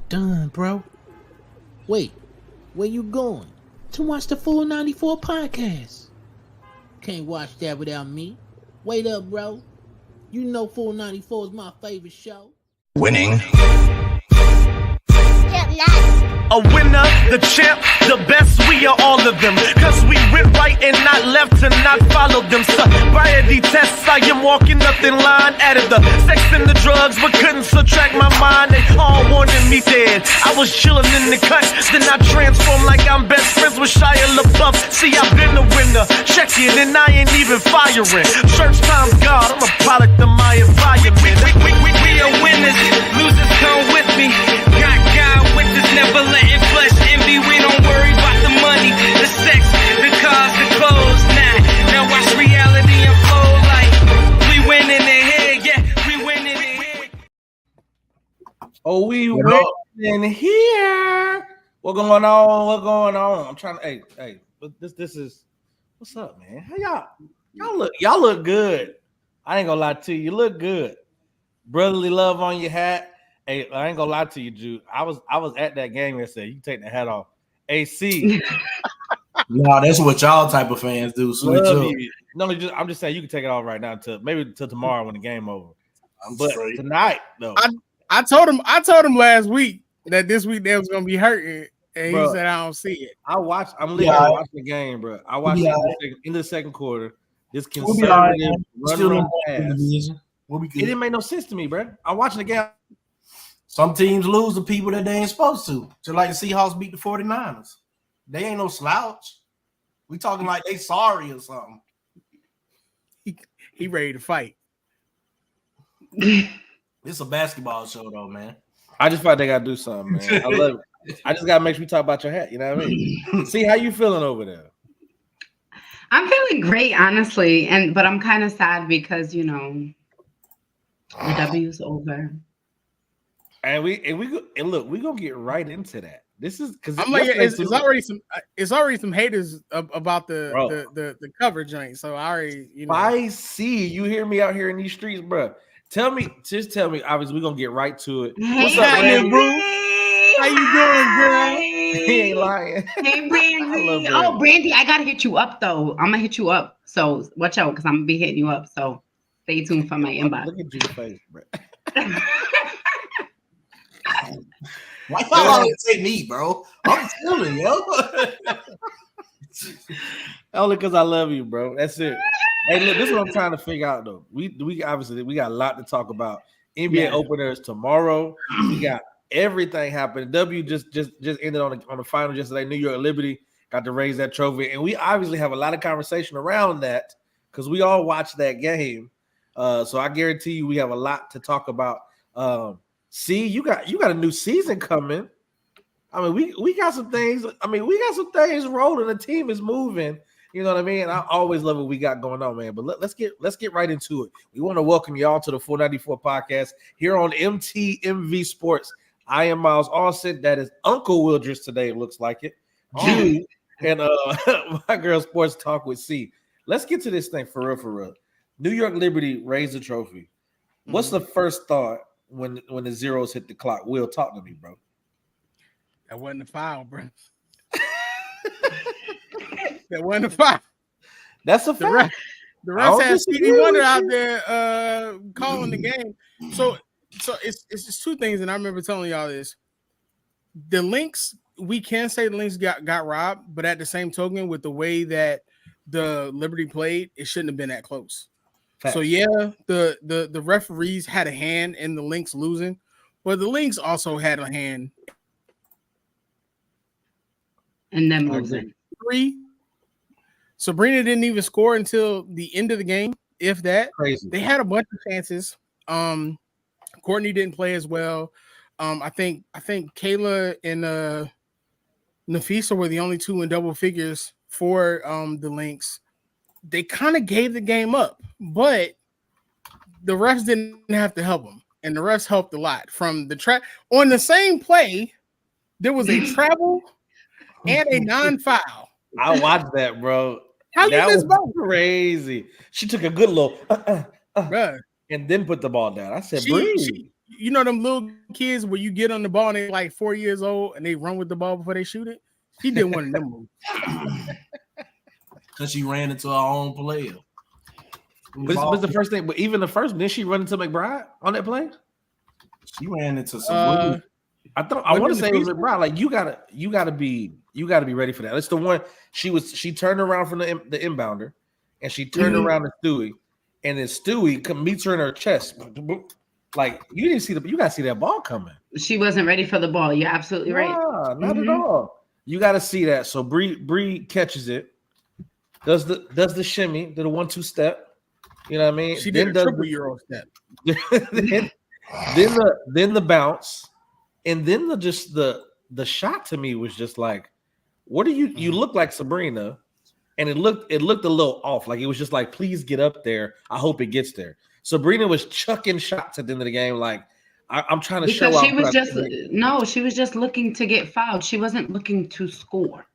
Done, bro. Wait, where you going? To watch the full 94 podcast. Can't watch that without me. Wait up, bro. You know full 94 is my favorite show. Winning. A winner, the champ, the best, we are all of them. Cause we went right and not left to not follow them. Sobriety tests, I am walking up in line. Added the sex and the drugs, but couldn't subtract my mind. They all wanted me dead. I was chilling in the cut, then I transformed like I'm best friends with Shia LaBeouf. See, I've been a winner, check it, and I ain't even firing. Church time's God, I'm a product of my environment. We are winners, losers come with me. Got God with us, never letting flesh envy. We don't worry about the money, the sex, the cars, the clothes. Now watch reality unfold like we winning in here, yeah, we winning in here. Oh, we winning here. What going on? What going on? I'm trying to. Hey, this is what's up, man? How y'all look good. I ain't gonna lie to you. You look good. Brotherly love on your hat. Hey, I ain't gonna lie to you, Jude. I was at that game and said, you can take the hat off. AC. No, that's what y'all type of fans do. Switch up. No, I'm just saying you can take it off right now until tomorrow when the game over. But straight. tonight, though. I told him last week that this week they was gonna be hurting, and he said I don't see it. I'm literally watching the game, bro. I watched it in the second quarter. This conservative run pass. It didn't make no sense to me, bro. I'm watching the game. Some teams lose to people that they ain't supposed to. Just like the Seahawks beat the 49ers. They ain't no slouch. We talking like they sorry or something. He ready to fight. It's a basketball show though, man. I just feel like they gotta do something, man. I love it. I just gotta make sure we talk about your hat. You know what I mean? See how you feeling over there? I'm feeling great, honestly, but I'm kind of sad because the W's over. And look, we're gonna get right into that. This is because I'm like, it's already some haters about the cover joint. So I already, I see you hear me out here in these streets, bro. Tell me. Obviously, we're gonna get right to it. What's up, man, bro? How you doing, girl? He ain't lying. Hey, Brandy. Oh, Brandy, I gotta hit you up though. I'm gonna hit you up. So watch out, because I'm gonna be hitting you up. So stay tuned for my inbox. Look at your face, bro. Why y'all always take me, bro? I'm chilling, yo. Only because I love you, bro. That's it. Hey, look, this is what I'm trying to figure out, though. We obviously got a lot to talk about. NBA openers tomorrow. We got everything happening. W just ended on the final yesterday. New York Liberty got to raise that trophy, and we obviously have a lot of conversation around that because we all watched that game. So I guarantee you, we have a lot to talk about. See, you got a new season coming. I mean, we got some things. I mean, we got some things rolling. The team is moving. You know what I mean? I always love what we got going on, man. But let's get right into it. We want to welcome y'all to the 494 podcast here on MTMV Sports. I am Miles Austin. That is Uncle Wildress today. It looks like it. Jude and my girl Sports Talk with C. Let's get to this thing for real. New York Liberty raised the trophy. What's the first thought when the zeros hit the clock? Will, talk to me, bro. That wasn't a foul, bro. That wasn't a foul. That's a fact. The refs had Stevie Wonder out there calling the game. So it's just two things, and I remember telling y'all this. The Lynx, we can say the Lynx got robbed, but at the same token, with the way that the Liberty played, it shouldn't have been that close. Fact. So yeah, the referees had a hand in the Lynx losing, but the Lynx also had a hand in them losing. 3. Sabrina didn't even score until the end of the game, if that. Crazy. They had a bunch of chances. Courtney didn't play as well. I think Kayla and Nafisa were the only two in double figures for the Lynx. They kind of gave the game up, but the refs didn't have to help them, and the refs helped a lot. From the track on the same play, there was a travel and a non-foul. I watched that, bro. How that you miss both? Crazy. She took a good little and then put the ball down. I said, breathe. you know them little kids where you get on the ball and they're like 4 years old and they run with the ball before they shoot it. She did one of them moves because she ran into her own player. But the first thing, but even the first, didn't she run into McBride on that play? She ran into some. I want to say it was McBride. Like you gotta be ready for that. It's the one she turned around from the inbounder, and she turned around to Stewie, and then Stewie meets her in her chest. Like you didn't see you gotta see that ball coming. She wasn't ready for the ball. You're absolutely right. Not at all. You got to see that. So Bree catches it, does the shimmy, did a 1-2 step. You know what I mean? She did a triple Euro step. then the bounce, and then the shot to me was just like, what are you look like Sabrina, and it looked a little off. Like it was just like, please get up there. I hope it gets there. Sabrina was chucking shots at the end of the game. Like I'm trying to show out. She was just looking to get fouled. She wasn't looking to score.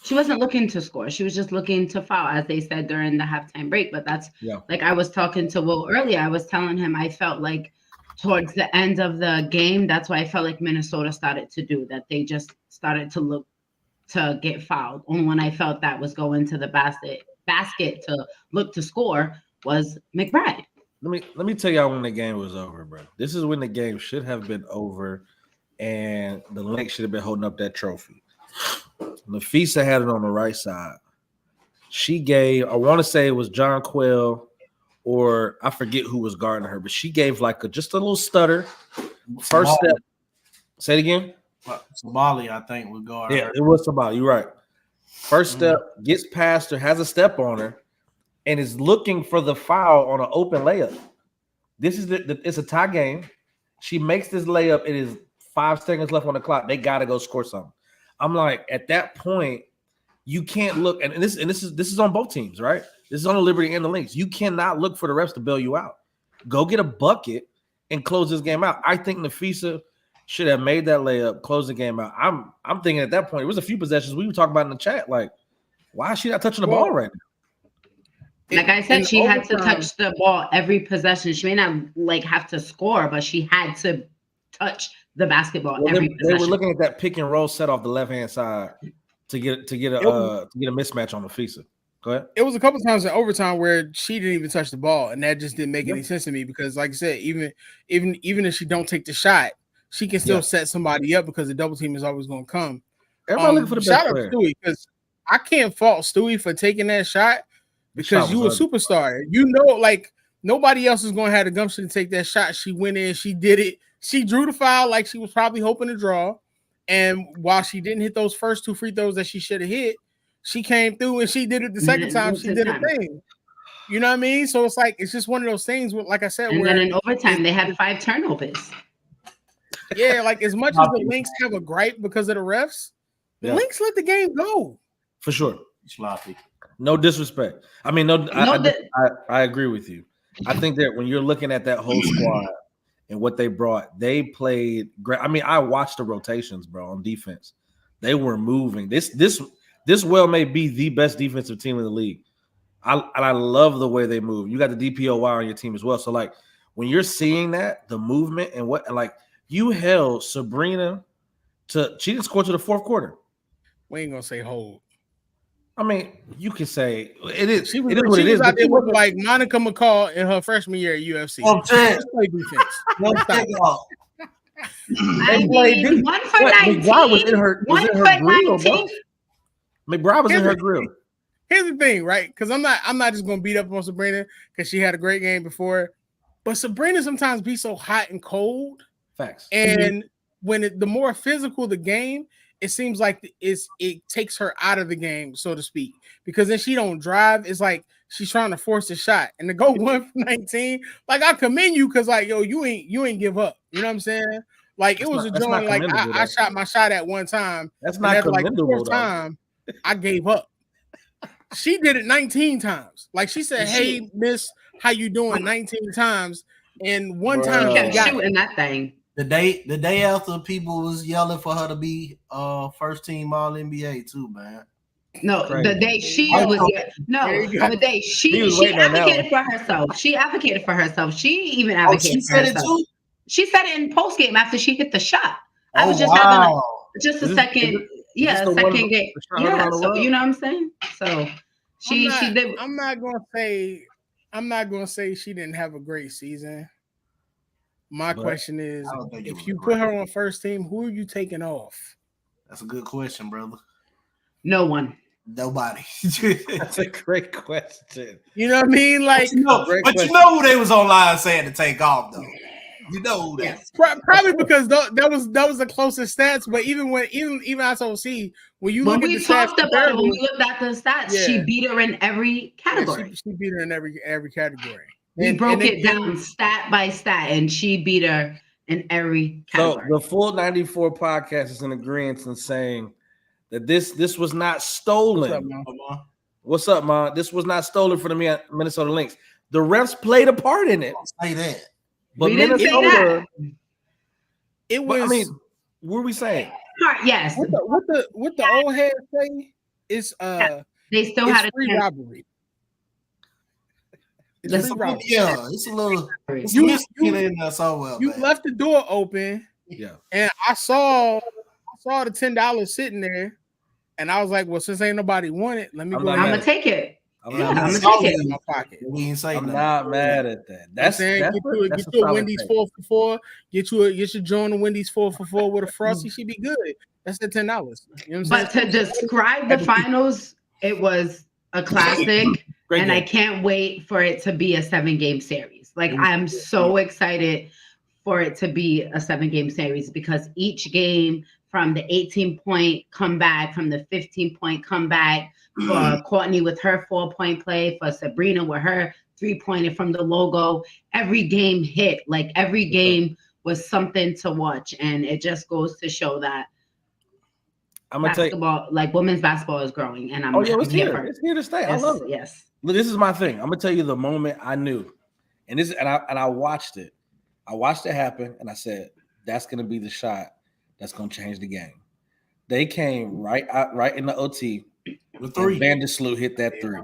She wasn't looking to score. She was just looking to foul, as they said during the halftime break. But that's like I was talking to Will earlier. I was telling him I felt like towards the end of the game, that's why I felt like Minnesota started to do that. They just started to look to get fouled. Only when I felt that was going to the basket to look to score was McBride. Let me tell y'all when the game was over, bro. This is when the game should have been over, and the Lynx should have been holding up that trophy. Nafisa had it on the right side. She gave, I want to say it was John Quell, or I forget who was guarding her, but she gave like just a little stutter. First step. Say it again. Somali, I think, was guarding her. It was Somali. You're right. First step, gets past her, has a step on her, and is looking for the foul on an open layup. This is it's a tie game. She makes this layup. It is 5 seconds left on the clock. They got to go score something. I'm like, at that point, you can't look, and this is on both teams, right? This is on the Liberty and the Lynx. You cannot look for the refs to bail you out. Go get a bucket and close this game out. I think Nafisa should have made that layup, close the game out. I'm thinking at that point, it was a few possessions we were talking about in the chat, like, why is she not touching the ball right now? Like I said, she had to touch the ball every possession. She may not like have to score, but she had to touch the basketball every possession. They were looking at that pick and roll set off the left hand side to get a mismatch on Nafisa. Go ahead. It was a couple times in overtime where she didn't even touch the ball, and that just didn't make any sense to me because, like I said, even if she don't take the shot, she can still set somebody up because the double team is always going to come. Everybody looking for the best player. Stewie, because I can't fault Stewie for taking that shot because you a superstar. You know, like nobody else is going to have the gumption to take that shot. She went in, she did it. She drew the foul like she was probably hoping to draw. And while she didn't hit those first 2 free throws that she should have hit, she came through and she did it the second time. She did a thing. You know what I mean? So it's like, it's just one of those things where, like I said, and then in overtime, they had 5 turnovers. Yeah, like as much as the Lynx have a gripe because of the refs, the Lynx let the game go. For sure. Sloppy. No disrespect. I mean, I agree with you. I think that when you're looking at that whole squad and what they brought, they played great. I mean, I watched the rotations, bro, on defense. They were moving. This well may be the best defensive team in the league. I love the way they move. You got the DPOY on your team as well. So, like, when you're seeing that, the movement and like, you held Sabrina she didn't score to the fourth quarter. We ain't gonna say hold. I mean, you can say it is. She was out there looking like Monica McCall in her freshman year at UFC. Oh, just play defense. I mean, 1 for 19. McBride was in her grill, bro. McBride was in her grill. Here's the thing, right? Because I'm not just gonna beat up on Sabrina because she had a great game before, but Sabrina sometimes be so hot and cold. Facts. And when the more physical the game, it seems like it takes her out of the game, so to speak, because then she don't drive. It's like she's trying to force the shot, and to go 1 for 19, like I commend you because like yo, you ain't give up. You know what I'm saying? Like it was a joint. Like I shot my shot at one time. That's not commendable. Like the 4th time, I gave up. She did it 19 times. Like she said, "Hey, miss, how you doing?" 19 times, and one time she got shooting that thing. The day after, people was yelling for her to be first team All NBA too, man. No, the day she advocated for herself. She advocated for herself. She even advocated for herself. She said it in post game after she hit the shot. I was just having just a second, second game. Yeah, so you know what I'm saying? So she did. I'm not gonna say she didn't have a great season. My question is, if you put her on first team, who are you taking off? That's a good question, brother. No one. Nobody. That's a great question. You know what I mean? Like, you know who they was online saying to take off though. You know who that? Probably because that was the closest stats. But even I told C, when look at the stats, when we looked at the stats, she beat her in every category. She beat her in every category. We broke it down stat by stat, and she beat her in every category. So the full 94 podcast is in agreement in saying that this was not stolen. What's up, Ma? This was not stolen from the Minnesota Lynx. The refs played a part in it. Say that. But we didn't say that. It was. I mean, what are we saying? Yes. What the old head say is they still had a free robbery. It's a little. You left the door open. Yeah. And I saw the $10 sitting there, and I was like, well, since ain't nobody want it, let me go. I'm gonna take it. I'm gonna take it in my pocket. I'm not mad at that. That's get you a Wendy's 4 for $4. Get your joint a Wendy's 4 for $4 with a frosty. She be good. That's the $10. You know what I'm saying? But to describe the finals, it was a classic, and I can't wait for it to be a 7-game series. Like I'm so excited for it to be a 7-game series because each game, from the 18-point comeback, from the 15-point comeback, for Courtney with her 4-point play, for Sabrina with her 3-pointer from the logo, every game hit. Like every game was something to watch, and it just goes to show that women's basketball is growing. And it's here. It's here to stay. Yes, I love it. Yes. Look, this is my thing. I'm gonna tell you the moment I knew, and I watched it. I watched it happen, and I said, "That's gonna be the shot that's gonna change the game." They came right in the OT. The 3. Vandersloot hit that 3.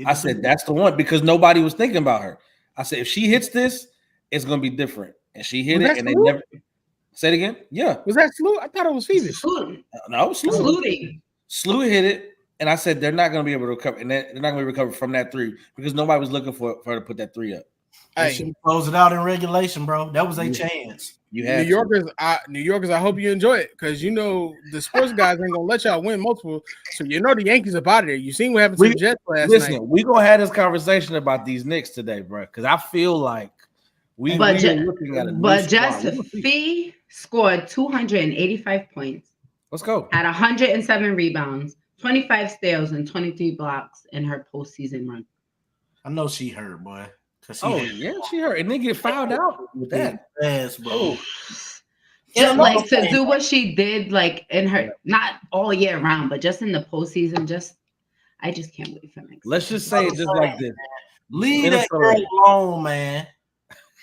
I said, that's the one because nobody was thinking about her. I said, if she hits this, it's going to be different. And she hit it, and they never – say it again? Yeah. Was that Sloot? I thought it was Phoebus. No, Sloot. Sloot hit it, and I said, they're not going to be able to recover. And they're not going to recover from that 3 because nobody was looking for her to put that 3 up. They should close it out in regulation, bro. That was a chance. New Yorkers, I hope you enjoy it because you know the sports guys ain't gonna let y'all win multiple. So you know the Yankees are out of there. You seen what happened to the Jets last night. We gonna have this conversation about these Knicks today, bro. Because I feel like we are looking at But just Fee scored 285 points. Let's go. Had 107 rebounds, 25 steals, and 23 blocks in her postseason run. I know she hurt, boy. She hurt. And then get fouled out with that. Yes, bro. Like to do what she did, like in her, not all year round, but just in the postseason, I just can't wait for next. Let's just say it just like this. Leave that girl alone, man.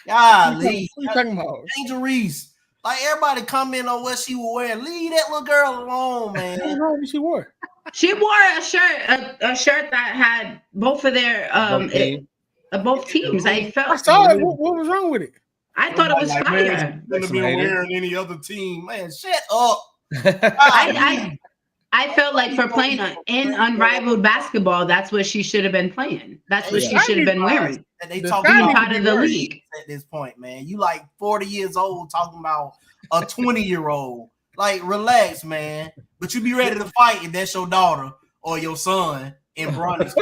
Golly. What are you talking about? Angel Reese. Like everybody comment on what she was wearing. Leave that little girl alone, man. What she wore? She wore a shirt that had both of their both teams. I saw it. What was wrong with it? I thought it was fire. Could have been wearing any other team. Man, shut up. I felt like for playing in Unrivaled basketball, that's what she should have been playing. That's what she should have been wearing. They talking out of the league at this point, man. You like 40 years old talking about a 20-year-old. Like, relax, man. But you be ready to fight if that's your daughter or your son in Bronny's.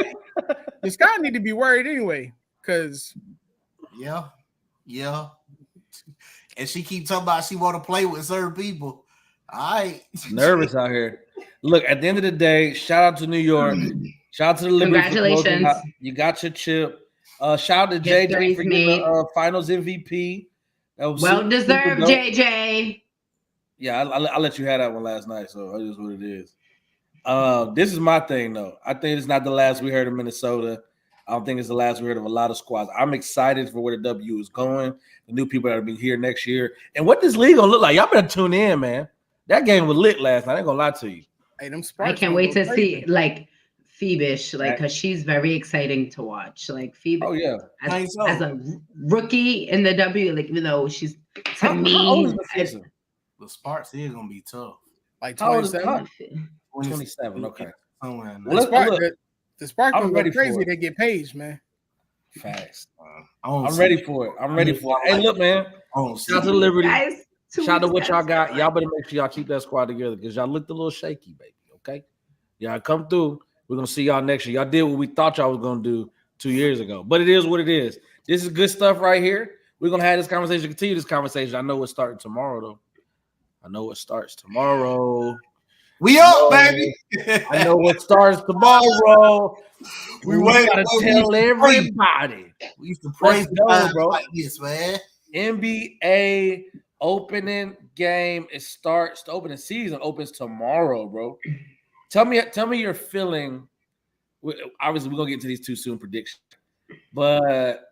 This guy need to be worried anyway, because yeah. And she keep talking about she want to play with certain people. All right. Nervous out here. Look, at the end of the day, shout out to New York. Shout out to the Liberty. Congratulations. You got your chip. Shout out to JJ for getting the finals MVP. That was well deserved, JJ. Yeah, I let you have that one last night, so that's just what it is. This is my thing, though. I think it's not the last we heard of Minnesota. I don't think it's the last we heard of a lot of squads. I'm excited for where the W is going, the new people that will be here next year, and what this league gonna look like. Y'all better tune in, man. That game was lit last night. I ain't gonna lie to you. Hey, I can't wait to see like Phoebus, like because she's very exciting to watch. Like Phoebus, as a rookie in the W, like even though she's To me, the Sparks is gonna be tough. Like 27. 27. Okay. Somewhere Well, the Spark I'm ready crazy. for it. They get Page, man. Facts. I'm ready for it. I'm ready for it. Hey, look, man. Shout out to Liberty. guys, Shout out to what y'all got. Y'all better make sure y'all keep that squad together because y'all looked a little shaky, baby. Okay. Y'all come through. We're gonna see y'all next year. Y'all did what we thought y'all was gonna do 2 years ago, but it is what it is. This is good stuff right here. We're gonna have this conversation, continue this conversation. I know it's starting tomorrow, though. I know it starts tomorrow. We up, baby. I know what starts tomorrow. We gotta tell everybody. We used to pray go, bro. Like this, man. NBA opening game. It starts. The opening season opens tomorrow, bro. Tell me your feeling. Obviously, we're gonna get to these too soon predictions, but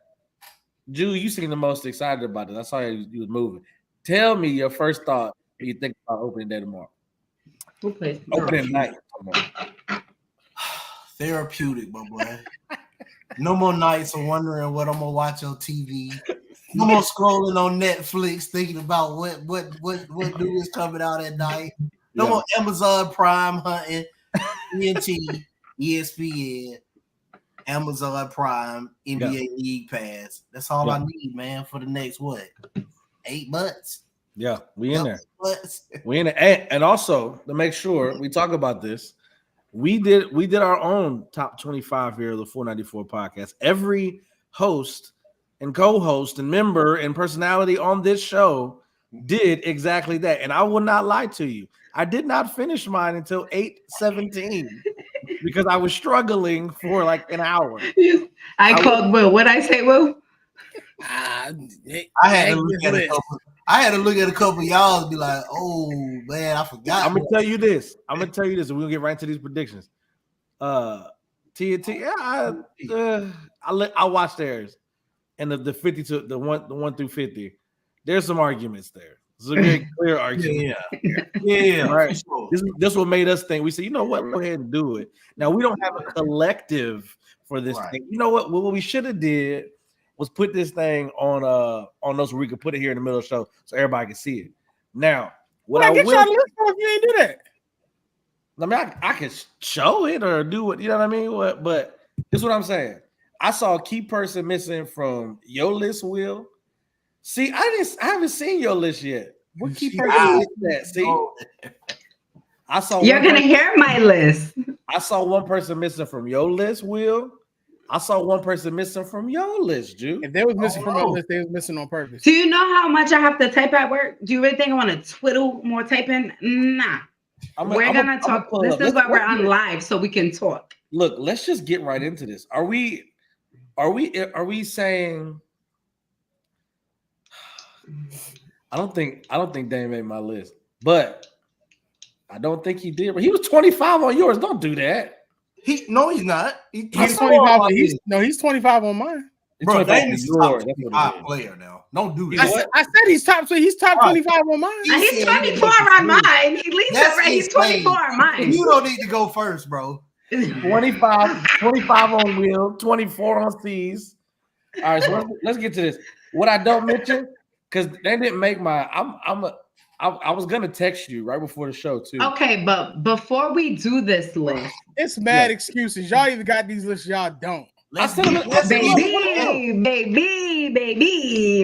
Jew, you seem the most excited about it. I saw you was moving. Tell me your first thought when you think about opening day tomorrow. Who plays Opening night tomorrow. Therapeutic, my boy. No more nights of wondering what I'm gonna watch on TV. No more scrolling on Netflix thinking about what new is coming out at night. No more Amazon Prime hunting, TNT, ESPN, Amazon Prime, NBA League Pass. That's all I need, man, for the next 8 months. Yeah, we in there. We in there. And also to make sure we talk about this, we did our own top 25 here of the 494 podcast. Every host and co-host and member and personality on this show did exactly that. And I will not lie to you. I did not finish mine until 8:17 because I was struggling for like an hour. I called Will. What'd I say, Will? I had to look at a couple of y'all and be like, oh man, I forgot. I'm gonna tell you this. And we're gonna get right into these predictions. TNT, I watched theirs and the 52, the one through 50. There's some arguments there. It's a very clear argument. Yeah. Right. This what made us think. We said, you know what? Go ahead and do it. Now we don't have a collective for this thing. You know what? What we should have did was put this thing on those where we could put it here in the middle of the show so everybody can see it. Now, what I will if you ain't do that. I mean, I can show it or do it. You know what I mean? But this is what I'm saying. I saw a key person missing from your list, Will. See, I haven't seen your list yet. What key person is that? See, I saw. You're gonna hear my list. I saw one person missing from your list, Will. I saw one person missing from your list, Jude. If they was missing from my list, they was missing on purpose. Do you know how much I have to type at work? Do you really think I want to twiddle more typing? Nah. We're gonna talk. This is why we're on live, so we can talk. Look, let's just get right into this. Are we saying? I don't think Dame made my list, but I don't think he did. But he was 25 on yours. Don't do that. He's not. He's 25. He's 25 on mine. Bro, Dame is top 25 player now. Don't do that. I said he's top 25 on mine. He's 24 on mine. He leaves it right. He's 24 on mine. You don't need to go first, bro. 25 on Will, 24 on C's. All right, so let's get to this. What I don't mention, because they didn't make my. I was gonna text you right before the show too. Okay, but before we do this list, it's mad excuses. Y'all either got these lists, y'all don't. Baby,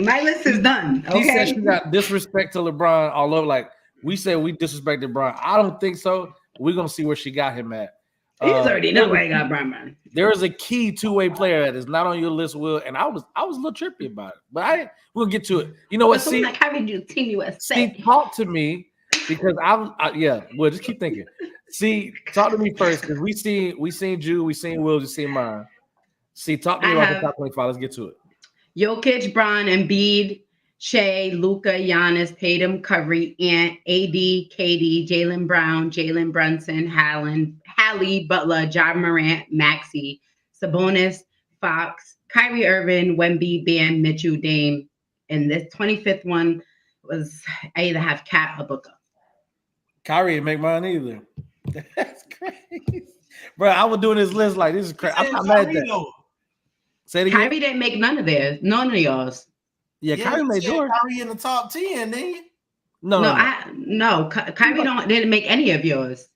my list is done. Okay? He said she got disrespect to LeBron all over. Like we said, we disrespected LeBron. I don't think so. We're gonna see where she got him at. He's already know where he got LeBron. There is a key two-way player that is not on your list, Will, and I was a little trippy about it, but we'll get to it. You know what? See, like having you Team USA. See, talk to me because well, just keep thinking. See, talk to me first because we seen Jew, we seen Will, we seen mine. See, talk to me about the top 25. Let's get to it. Jokic, Bron, Embiid, Shea, Luka, Giannis, Tatum, Curry, Ant, AD, KD, Jaylen Brown, Jalen Brunson, Hallie, Butler, John Morant, Maxey, Sabonis, Fox, Kyrie Irving, Wemby, Bam, Mitchell, Dame. And this 25th one was I either have Cat or Booker. Kyrie didn't make mine either. That's crazy. Bro, I was doing this list like this is crazy. I'm not mad at that. Say it again. Kyrie didn't make none of theirs. None of y'all's. Yeah, Kyrie made yours. Kyrie in the top 10, didn't you? No. Kyrie didn't make any of yours.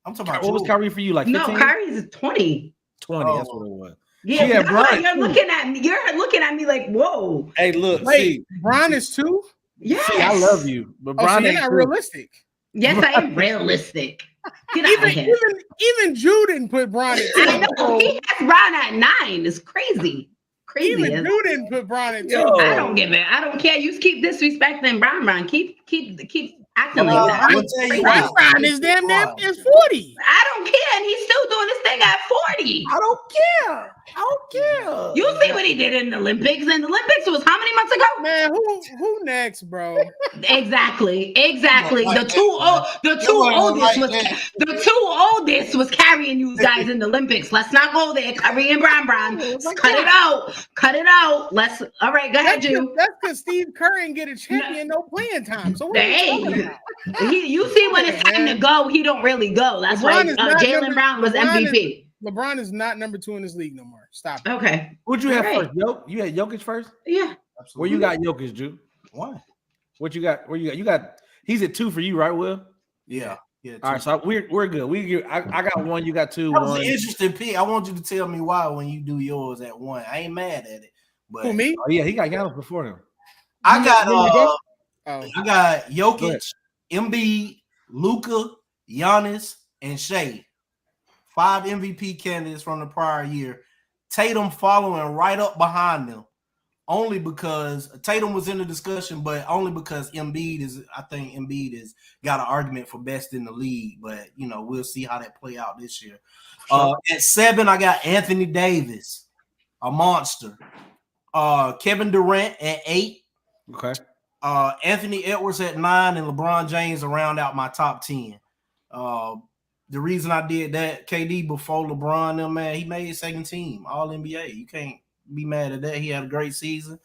I'm talking about what was Kyrie for you? Like 15? No, Kyrie's 20. 20. That's what it was. Yeah, that's why you're looking at me. You're looking at me like, whoa. Hey, look, Wait, see, Bron is 2? Yes. See, I love you, but So Bron you're ain't not 2. realistic. Yes, I am realistic. Get out of here. Even Drew didn't put Bron at 2. I know he has Bron at 9. It's crazy. Even Drew didn't put Bron at 2. I don't give it. I don't care. You keep disrespecting Bron. Keep acting like that. I will tell you Bron is damn near is 40. I don't care, and he's still doing this thing at 40. I don't care. You see what he did in the Olympics? And the Olympics was how many months ago? Man, who next, bro? Exactly. The two oldest was carrying you guys in the Olympics. Let's not go there. Curry and Bron. Cut it out. All right, go ahead, Jew. That's because Steve Kerr ain't get a champion no playing time. So you see when it's time to go, he don't really go. That's why Jaylen Brown was MVP. LeBron is not number 2 in this league no more. Stop it. Okay. What'd you have first? You had Jokic first? Yeah. Absolutely. Where you got Jokic, Drew? 1. What you got? Where you got? He's at 2 for you, right, Will? Yeah. All right, so we're good. I got 1. You got 2. That was an interesting pick. I want you to tell me why when you do yours at 1. I ain't mad at it. But who, me? Oh yeah, he got Giannis before him. I got Jokic, Embiid, Luka, Giannis, and Shea. 5 MVP candidates from the prior year. Tatum following right up behind them. Only because Tatum was in the discussion, but only because Embiid is got an argument for best in the league. But we'll see how that play out this year. At 7, I got Anthony Davis, a monster. Kevin Durant at 8. Okay. Anthony Edwards at 9, and LeBron James to round out my top 10. The reason I did that, KD before LeBron, man, he made second team, All NBA. You can't be mad at that. He had a great season,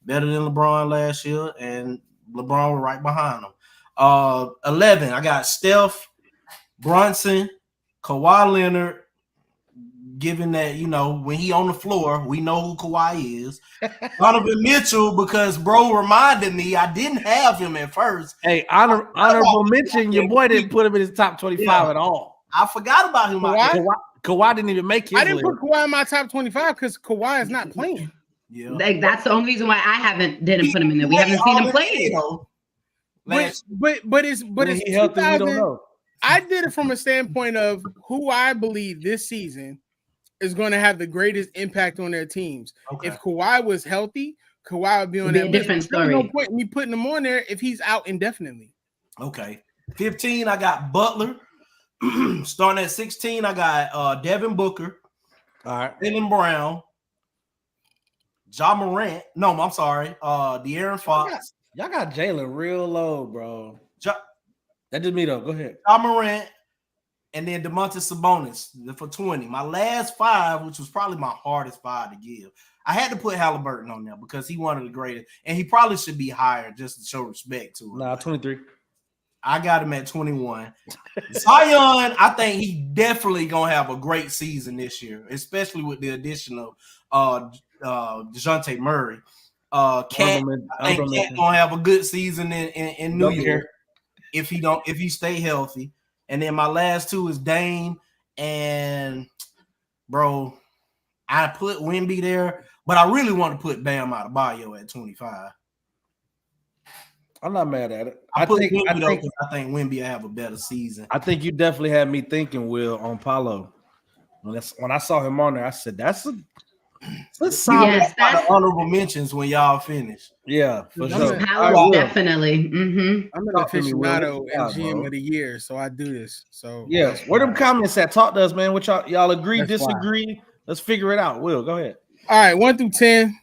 better than LeBron last year, and LeBron was right behind him. 11, I got Steph, Brunson, Kawhi Leonard. Given that, when he on the floor, we know who Kawhi is. Donovan Mitchell, because bro reminded me I didn't have him at first. Hey, honorable mention, your boy didn't put him in his top 25 at all. I forgot about him. Kawhi didn't even make his I didn't put Kawhi in my top 25 because Kawhi is not playing. Yeah, like that's the only reason why I didn't put him in there. We haven't seen him play. But it's he healthy, we don't know. I did it from a standpoint of who I believe this season is going to have the greatest impact on their teams. Okay. If Kawhi was healthy, Kawhi would be on that different story. There's no point in me putting him on there if he's out indefinitely. Okay. 15, I got Butler. Starting at 16, I got Devin Booker. All right. Jaylen Brown. Ja Morant. No, I'm sorry. De'Aaron Fox. Y'all got Jalen real low, bro. That just me though. Go ahead. Ja Morant. And then DeMontis Sabonis for 20. My last 5, which was probably my hardest 5 to give. I had to put Halliburton on there because he one of the greatest. And he probably should be higher just to show respect to him. 23. I got him at 21. Zion, I think he definitely going to have a great season this year, especially with the addition of DeJounte Murray. Cat going to have a good season in New York if he stay healthy. And then my last 2 is Dame and bro, I put Wemby there, but I really want to put Bam Adebayo at 25. I'm not mad at it. I think Wemby will have a better season. I think you definitely had me thinking, Will, on Paolo. When I saw him on there, I said, that's solid. Yes, honorable mentions when y'all finish. Yeah, for sure. Paolo, definitely. I'm an aficionado and GM of the year, so I do this. So yes, where them comments at? Talk to us, man. What y'all agree, disagree? Let's figure it out. Will, go ahead. All right, 1 through 10.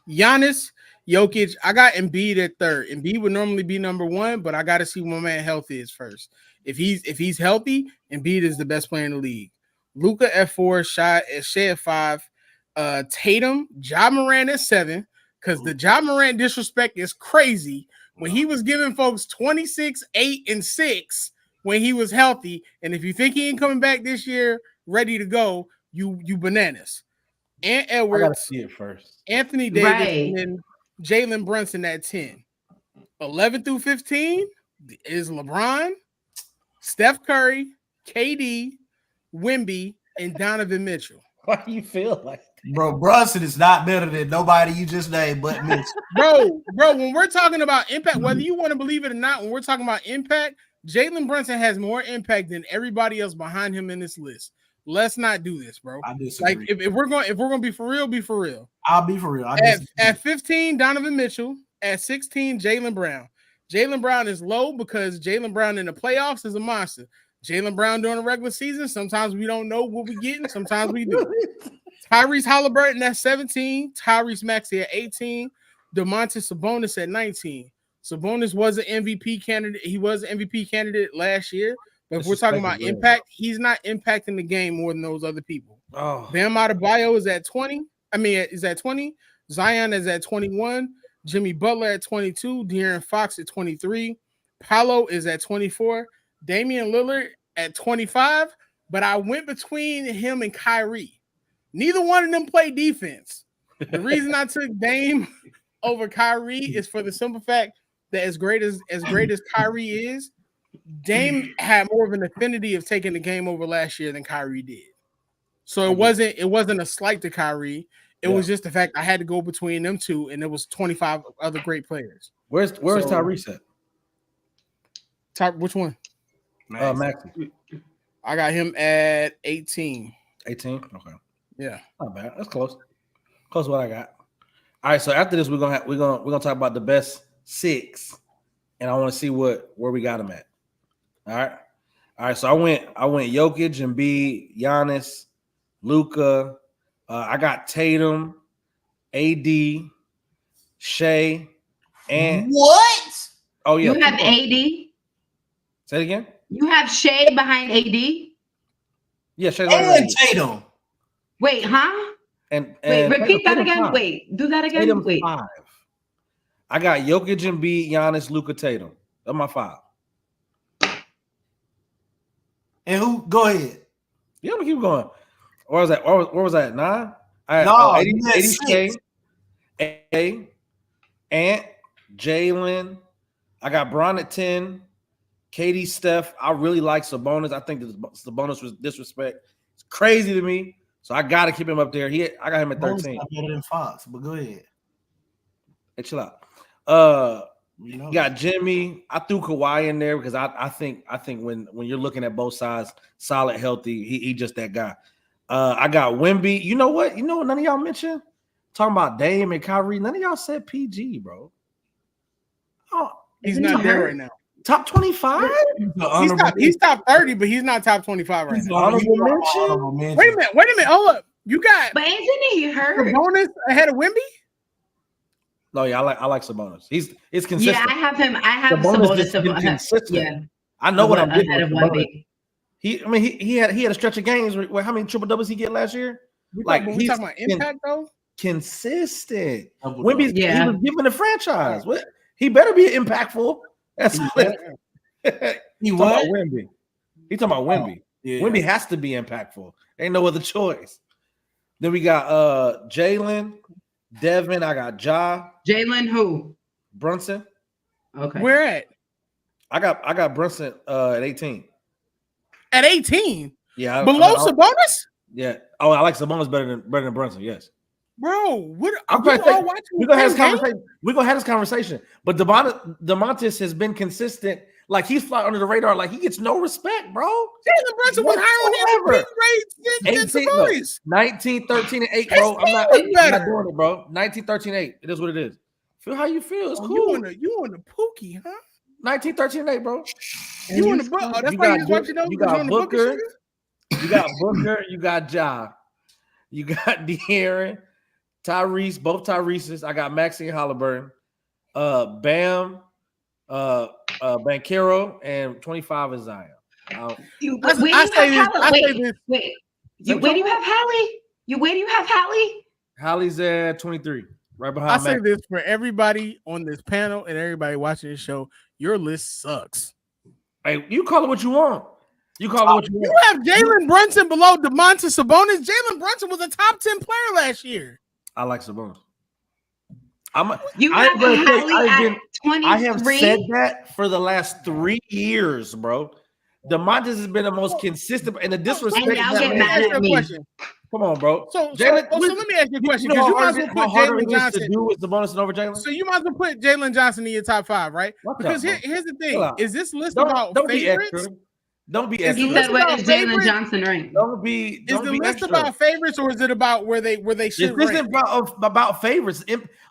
Giannis, Jokic. I got Embiid at 3rd. Embiid would normally be number 1, but I got to see when my man health is first. If he's healthy, Embiid is the best player in the league. Luka at 4, Shea at 5, Tatum, Ja Morant at 7, because the Ja Morant disrespect is crazy. When he was giving folks 26, 8, and 6 when he was healthy, and if you think he ain't coming back this year, ready to go, you bananas. And Edwards, I gotta see it first. Anthony Davis, Jalen Brunson at 10. 11 through 15 is LeBron, Steph Curry, KD, Wemby, and Donovan Mitchell. Why do you feel like that? Bro, Brunson is not better than nobody you just named but Mitchell. Bro, when we're talking about impact, whether you want to believe it or not, when we're talking about impact, Jalen Brunson has more impact than everybody else behind him in this list. Let's not do this, bro. I disagree. Like if we're going to be for real, be for real. I'll be for real. At 15, Donovan Mitchell. At 16, Jaylen Brown. Jaylen Brown is low because Jaylen Brown in the playoffs is a monster. Jaylen Brown during the regular season, sometimes we don't know what we're getting, sometimes we do. Tyrese Halliburton at 17, Tyrese Maxey at 18, Domantas Sabonis at 19. Sabonis was an MVP candidate. He was an MVP candidate last year, but if we're talking about impact, he's not impacting the game more than those other people. Oh. Bam Adebayo is at 20. Is at 20. Zion is at 21. Jimmy Butler at 22, De'Aaron Fox at 23, Paolo is at 24, Damian Lillard at 25, but I went between him and Kyrie. Neither one of them play defense. The reason I took Dame over Kyrie is for the simple fact that as great as Kyrie is, Dame had more of an affinity of taking the game over last year than Kyrie did. So it wasn't a slight to Kyrie. It was just the fact I had to go between them two, and there was 25 other great players. Where's Tyrese at? Which one? Maxey. I got him at 18. 18? Okay. Yeah. Not bad. That's close. Close to what I got. All right, so after this, we're gonna talk about the best 6, and I want to see where we got them at. All right. So I went Jokic, Embiid, Giannis, Luka. I got Tatum, AD, Shea, and what? Oh yeah, you have AD. Say it again. You have Shea behind AD. Yeah, Shea and Tatum. Wait, huh? And wait, repeat that again. 5. Wait, do that again. Tatum Wait. 5. I got Jokic, Embiid, Giannis, Luka, Tatum. That's my 5. And who? Go ahead. Yeah, I'm gonna keep going. Where was that? Where was that? 9? I had, no, 80 Shea, Ant, Jalen. I got Bron at 10. KD, Steph. I really like Sabonis. I think Sabonis was disrespect. It's crazy to me. So I got to keep him up there. I got him at 13. Better than Fox, but go ahead. Hey, chill out. You got Jimmy. I threw Kawhi in there because I think when you're looking at both sides, solid, healthy, he just that guy. I got Wemby. You know what? None of y'all mentioned talking about Dame and Kyrie. None of y'all said PG, bro. Oh, he's not there right now. Top 25? He's top 30, but he's not top 25 right now. Honorable mention? Wait a minute. Hold up. You got but isn't he hurt? Sabonis ahead of Wemby? No, yeah, I like Sabonis. It's consistent. Yeah, I have Sabonis consistent. Yeah. I know what I'm getting ahead of Wemby. He had a stretch of games where how many triple doubles he get last year? We talking about impact though? Consistent. Wemby, he was given the franchise. What? He better be impactful. That's he was Wemby. He talking about Wemby. Yeah. Wemby has to be impactful. Ain't no other choice. Then we got Jalen, Devin. I got Ja. Jalen who? Brunson. Okay. Where at? I got Brunson at 18. At 18? Yeah. Below Sabonis? Yeah. Oh, I like Sabonis better than Brunson. Yes. Bro, what? We're gonna have this conversation. We're gonna have this conversation. But DeMontis has been consistent. Like he's flying under the radar. Like he gets no respect, bro. Jalen Brunson was higher on MVP grades than Sabonis. 19, 13, and 8, bro. I'm not doing it, bro. 19, 13, 8. It is what it is. Feel how you feel. It's cool. You on the Pookie, huh? 19, 13, and 8, bro. You on the book? Oh, that's why you watching those. You got Booker. You got Booker. You got Ja. You got De'Aaron. Tyrese, both Tyrese's. I got Maxey and Halliburton. Bam, Banchero, and 25 is Zion. Where do you have Hallie? Where do you have Hallie? Hallie's at 23, right behind. I say this for everybody on this panel and everybody watching this show: your list sucks. Hey, you call it what you want. You have Jalen Brunson below Domantas Sabonis. Jalen Brunson was a top 10 player last year. I like Sabonis. You I have ain't gonna tell you, Hallie at 23. I have said that for the last 3 years, bro. DeMontis has been the most consistent, and the disrespect. And y'all that get man mad did- at me. Come on, bro. So Jalen, let me ask you a question, You know because you how might as well put harder Jalen it is to Johnson. do with Sabonis over Jalen. So you might as well put Jalen Johnson in your top 5, right? What's Because up, bro? here's the Chill thing: out. is this list Don't about be favorites? extra. Don't be Is extra. He the said, list "Where about is Jalen favorites? Johnson rank?" Don't be. Is Don't the be list extra. about favorites, or is it about where they should This rank? isn't about favorites.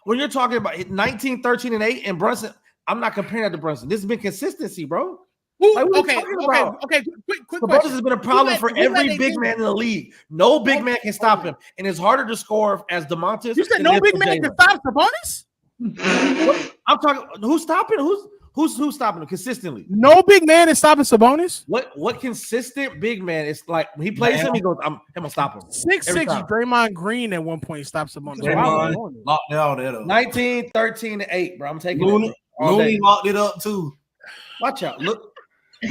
When you're talking about 19, 13, and 8, and Brunson, I'm not comparing that to Brunson. This has been consistency, bro. Like, what are you talking about? Okay. Quick Sabonis question. has been a problem for every big man in the league. No big man can stop him, and it's harder to score as DeMontis. You said than no it is big for man Jalen. can stop Sabonis? I'm talking. Who's stopping? Who's stopping him consistently? No big man is stopping Sabonis. What consistent big man is like when he plays him? He goes, I'm gonna stop him. 6'6" Draymond Green at one point stopped Sabonis. Draymond locked all that up. 19, 13, and 8, bro. I'm taking Looney locked it up too. Watch out. Look,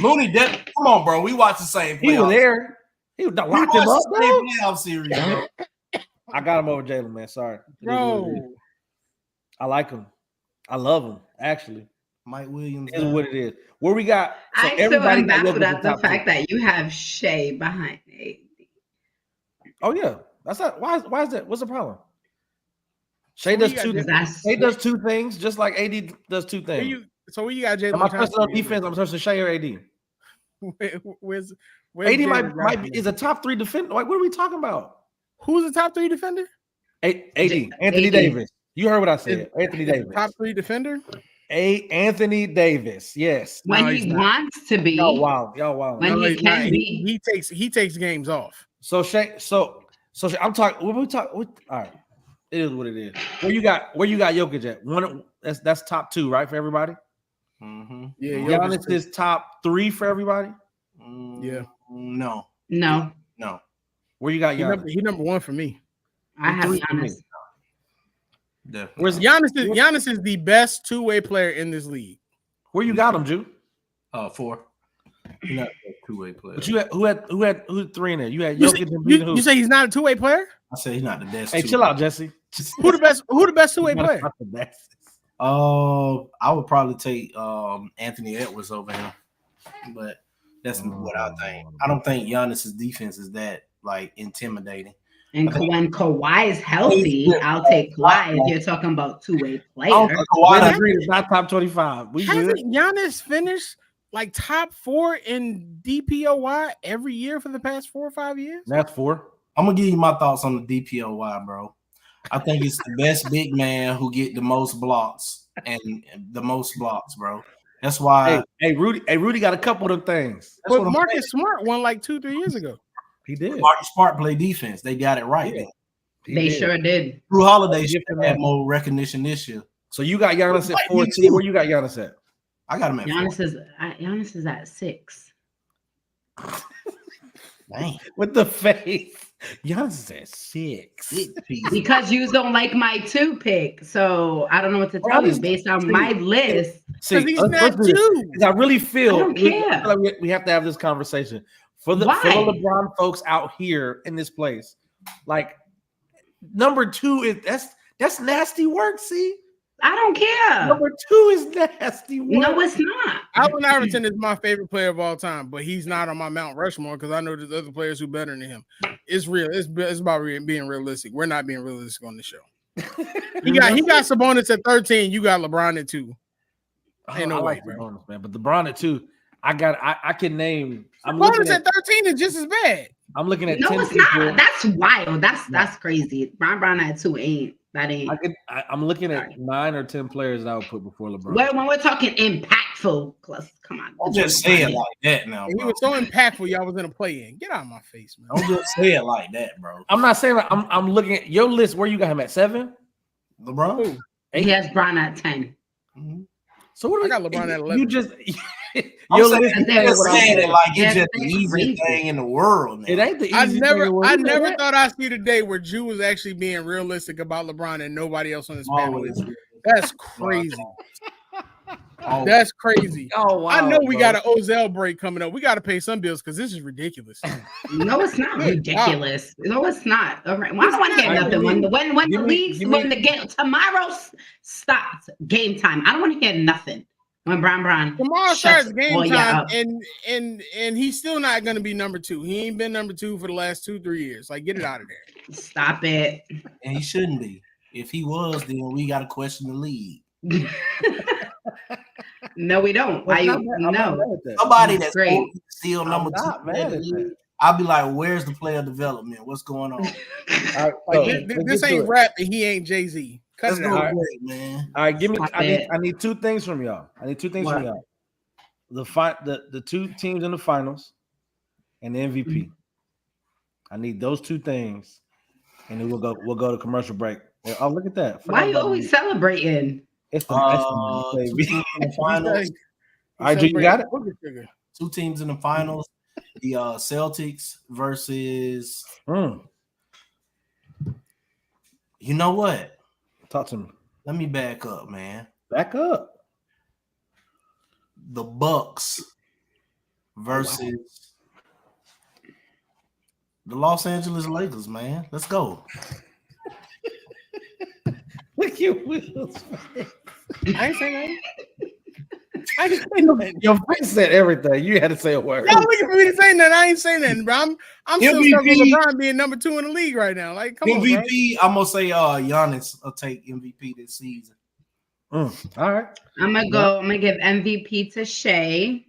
Looney, come on, bro. We watched the same. he was there. He was locked him up, bro. Playoff series, bro. I got him over Jalen, man. Sorry, Bro. I like him. I love him. Actually, Mike Williams is what it is. Where we got? So I still everybody am got baffled Jokic in at the top fact 2. that you have Shea behind AD. Oh yeah, that's not. Why is that? What's the problem? Shea So does two. Shea does 2 things, just like AD does 2 things. So where you got Jalen? Am I trusting on defense? I'm trusting Shea or AD. Where's AD Jalen might is a top 3 defender. Like, what are we talking about? Who's the top 3 defender? AD Anthony Davis. You heard what I said. Anthony Davis. Top 3 defender. Anthony Davis. Yes. When he wants to be. Y'all wild. When he can be. He takes games off. So Shea, so I'm talking. What we talk? All right. It is what it is. Where you got Jokic at? One. That's top 2, right, for everybody. Mm-hmm. Yeah. Giannis is top 3 for everybody. Yeah. No. Where you got Giannis? He number 1 for me. I have Giannis. Definitely. Where's Giannis is the best 2-way player in this league. Where you got him, Ju? 4. He's not a 2-way player. But you had who 3 in there? You had Jokic and Embiid and who? You say he's not a 2-way player? I say he's not the best. Hey, chill out, Jesse. Who the best 2-way player? Not the best. I would probably take Anthony Edwards over him, but that's what I think. I don't think Giannis's defense is that like intimidating. And when Kawhi is healthy, I'll take Kawhi if you're talking about 2-way player. Kawhi Green is not top 25. Hasn't Giannis finished like top 4 in DPOY every year for the past 4 or 5 years? That's 4. I'm gonna give you my thoughts on the DPOY, bro. I think it's the best big man who get the most blocks and the most blocks, bro. That's why. Hey, Rudy got a couple of them things. But Marcus Smart won like 2-3 years ago. He did. Marcus Smart play defense. They got it right. Yeah. They sure did. Drew Holiday should have more recognition this year. So you got Giannis at 14. Where you got Giannis at? I got him at Giannis is at 6. Dang. With the face. Giannis is at 6. Because you don't like my 2 pick. So I don't know what to tell you based on my list. See, he's not 2. I really feel I don't care. we have to have this conversation. For the LeBron folks out here in this place, like number 2 is that's nasty work. See, I don't care. Number 2 is nasty work. No, it's not. Allen Iverson is my favorite player of all time, but he's not on my Mount Rushmore because I know there's other players who are better than him. It's real. It's about being realistic. We're not being realistic on the show. He got Sabonis at 13. You got LeBron at 2. Ain't no way, bro. Sabonis, man. But LeBron at 2. I can name. Sabonis at 13 is just as bad. I'm looking at. No, 10 it's people. not. That's wild. That's crazy. Brown at 2 ain't. That ain't. I'm looking at 9 or 10 players that I would put before LeBron. When we're talking impactful, come on. Don't just say it like that now, bro. He was so impactful, y'all was in a play-in. Get out of my face, man. Don't just say it like that, bro. I'm not saying that. I'm looking at your list. Where you got him at 7? LeBron? He has Brown at 10. Mm-hmm. So what? I got LeBron at 11. You just. I'm saying it like it's just the That's easiest crazy. thing in the world. Man. It ain't the I easiest never thing in the world. thought I'd see the day where Jew was actually being realistic about LeBron and nobody else on this panel Always. is. That's crazy. Oh, That's crazy. Oh, wow, I know we bro. got an Ozell break coming up. We got to pay some bills because this is ridiculous. No, it's not Good ridiculous. No, it's not. All right. Well, I don't want to hear All right, nothing. When give the me- leagues, give me- when the game tomorrow starts, game time. I don't want to hear nothing. When Brown Tomorrow shuts starts game all y'all time, up. and he's still not going to be number 2. He ain't been number 2 for the last 2-3 years. Like, get it out of there. Stop it. and he shouldn't be. If he was, then we got to question the league. No, we don't. Why I'm you? not mad- I'm not No. mad at that. Somebody He's that's great. still number I'm 2. not mad at that. I'll be like, where's the player development? What's going on? All right, Like, so, this let's get to ain't it. rap, and he ain't Jay-Z. Cut Let's it go out. great, man. All right, give me. Stop I it. need 2 things from y'all. What? The 2 teams in the finals and the MVP. Mm-hmm. I need those 2 things, and then we'll go to commercial break. Oh, look at that! Why you always celebrating? It's the 2 baby. teams in the finals. All right, Drew, you got it. 2 teams in the finals. The Celtics versus. You know what? Talk to me. Let me back up, man. Back up. The Bucks versus the Los Angeles Lakers, man. Let's go. Look at Will's face. I ain't saying nothing. I ain't saying nothing. Your face said everything. You had to say a word. Y'all looking for me to say nothing. I ain't saying nothing, bro. I'm still MVP. stuck with LeBron being number 2 in the league right now. Like, come on, bro. MVP, I'm gonna say Giannis will take MVP this season. All right. I'm gonna give MVP to Shea.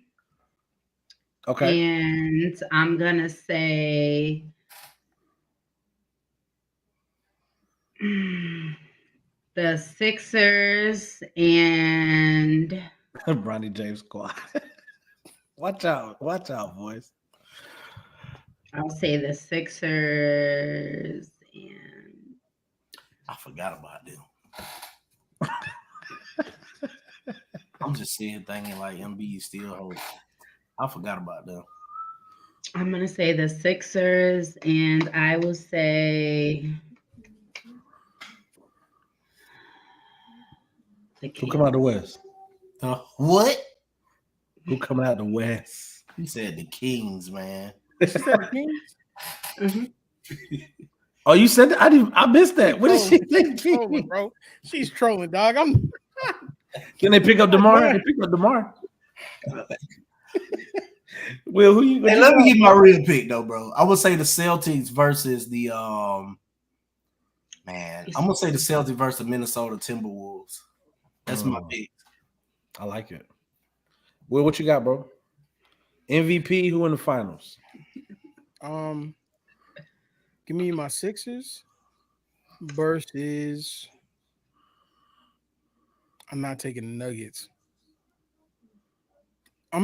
Okay. And I'm gonna say the Sixers and Bronny James squad. Watch out, boys. I'll say the Sixers and I forgot about them. I'm just sitting thinking like MB still holds. I forgot about them. I'm gonna say the Sixers and I will say the Who come out the West? What? Who coming out the West? He said the Kings, man. Mhm. Oh, you said that? I missed that. What did she think? Trolling, bro. She's trolling, dog. Can they pick up DeMar? They pick up DeMar. Will, who you? Hey, let me get my real pick though, bro. I would say the Celtics versus the man. I'm gonna say the Celtics versus the Minnesota Timberwolves. That's my pick. I like it. Will, what you got, bro? MVP, who in the finals? Give me my Sixers versus. I'm not taking the Nuggets. I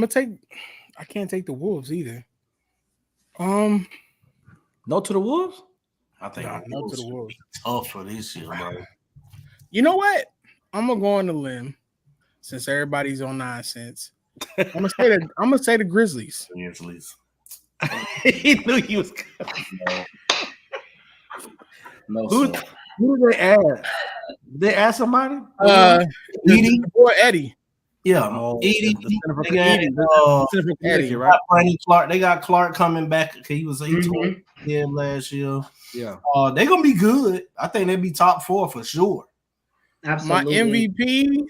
can't take the Wolves either. No to the Wolves? I think no to the should Wolves. be tough for this year, bro. You know what? I'm gonna go on the limb since everybody's on nonsense. I'm gonna say the Grizzlies. Grizzlies. He knew he was. No, Who did they add? Did they add somebody? Edie? Boy, Eddie. Yeah, Edie. Eddie, Right? Clark. They got Clark coming back. He tore him last year. Yeah. They're gonna be good. I think they'll be top 4 for sure. Absolutely. My MVP.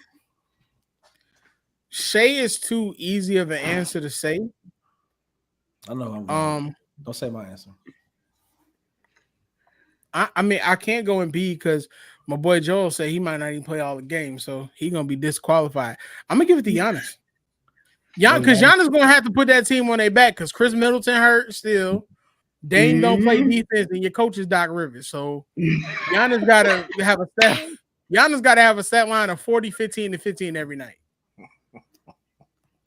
Shea is too easy of an answer to say. I know. Don't say my answer. I mean, I can't go in B because my boy Joel said he might not even play all the games, so he's gonna be disqualified. I'm gonna give it to Giannis. Because Giannis gonna have to put that team on their back because Chris Middleton hurt still. Dame don't play defense, and your coach is Doc Rivers. So Giannis gotta have a stat. Giannis gotta have a stat line of 40, 15, and 15 every night.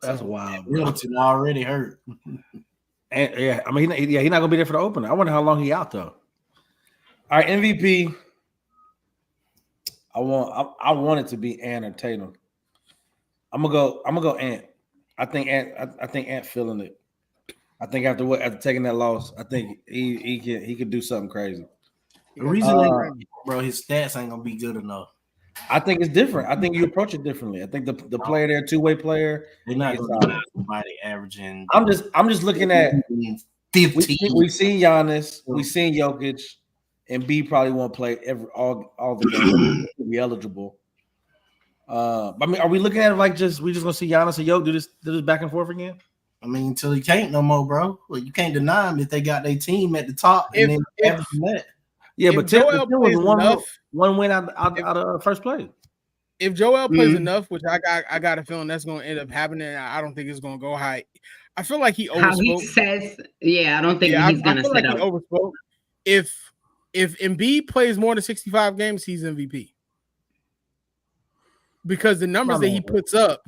That's wild. Bro. Middleton already hurt. And he's not gonna be there for the opener. I wonder how long he out though. All right, MVP. I want it to be Ant or Tatum. I'm gonna go Ant. I think Ant feeling it. I think after taking that loss, I think he could do something crazy. The reason, bro, his stats ain't gonna be good enough. I think it's different. I think you approach it differently. I think the player there, two-way player. They're not going to be somebody averaging. I'm just looking at 15. We've seen Giannis, we've seen Jokic, and B probably won't play all the games to be eligible. I mean, are we looking at it like we just gonna see Giannis and Jokic do this back and forth again? I mean, until he can't no more, bro. Well, you can't deny them if they got their team at the top. If But Tim was one win out of first place. If Joel plays enough, which I got a feeling that's going to end up happening, I don't think it's going to go high. I feel like he overspoke. How he says, I don't think he's going to sit out. He overspoke. If Embiid plays more than 65 games, he's MVP. Because the numbers that he puts up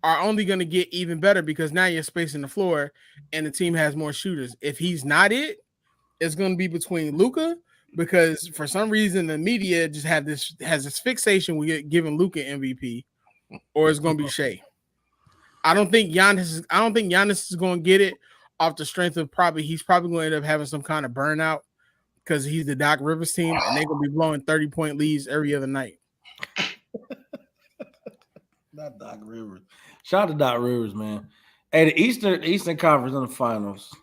are only going to get even better because now you're spacing the floor and the team has more shooters. If he's not it's going to be between Luka, because for some reason the media just has this fixation with giving Luka MVP, or it's going to be Shea. I don't think Giannis is going to get it off the strength of he's probably going to end up having some kind of burnout because he's the Doc Rivers team and they're going to be blowing 30-point leads every other night. Not Doc Rivers. Shout out to Doc Rivers, man. Hey, the Eastern Conference in the finals.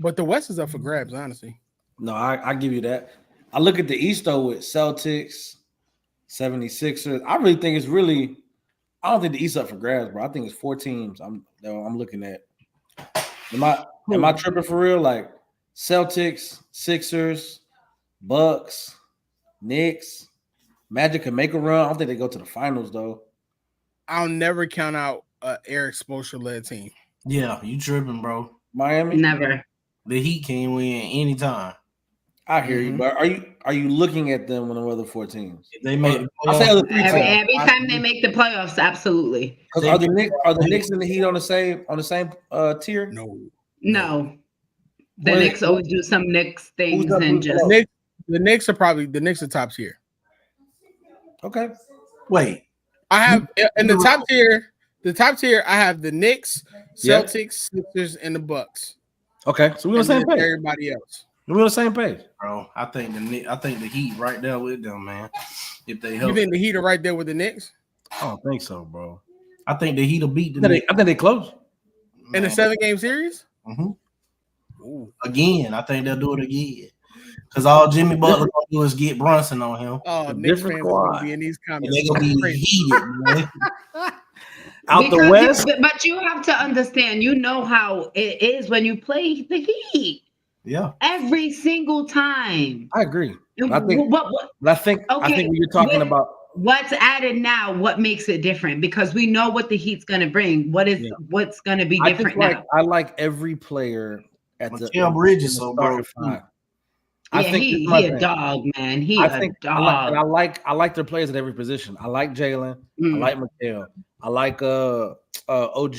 But the West is up for grabs, honestly. No, I give you that. I look at the East, though, with Celtics, 76ers. I really think I don't think the East up for grabs, bro. I think it's 4 teams I'm looking at. Am I tripping for real? Like Celtics, Sixers, Bucks, Knicks, Magic can make a run. I don't think they go to the finals, though. I'll never count out Eric Spoelstra-led team. Yeah, you tripping, bro. Miami? Never. The Heat can win anytime. I hear you, but are you looking at them when the other 4 teams? They make I'll say other 3 teams. Every time they make the playoffs, absolutely. Are the Knicks and the Heat on the same tier? No. The Knicks always do some Knicks things and just the Knicks are top tier. Okay. Wait. I have in the top tier, I have the Knicks, Celtics, Sixers, and the Bucks. Okay, so we're on the same page. Everybody else. We're on the same page, bro. I think the Heat right there with them, man. If they help, you think the Heat are right there with the Knicks? I don't think so, bro. I think the Heat will beat the Knicks. I think they close in the 7-game series. Mm-hmm. Again, I think they'll do it again. Because all Jimmy Butler gonna do is get Brunson on him. Oh, Knicks fans gonna be in these comments. They're gonna be heated, man. The West. But you have to understand, you know how it is when you play the Heat. Yeah. Every single time. I agree. I think when you're talking about what's added now, what makes it different? Because we know what the Heat's gonna bring. What's gonna be different now? I like every player at Mikal Bridges, so bro. I think he a dog, man. A dog. I like their players at every position. I like Jalen. I like Mikal. I like OG.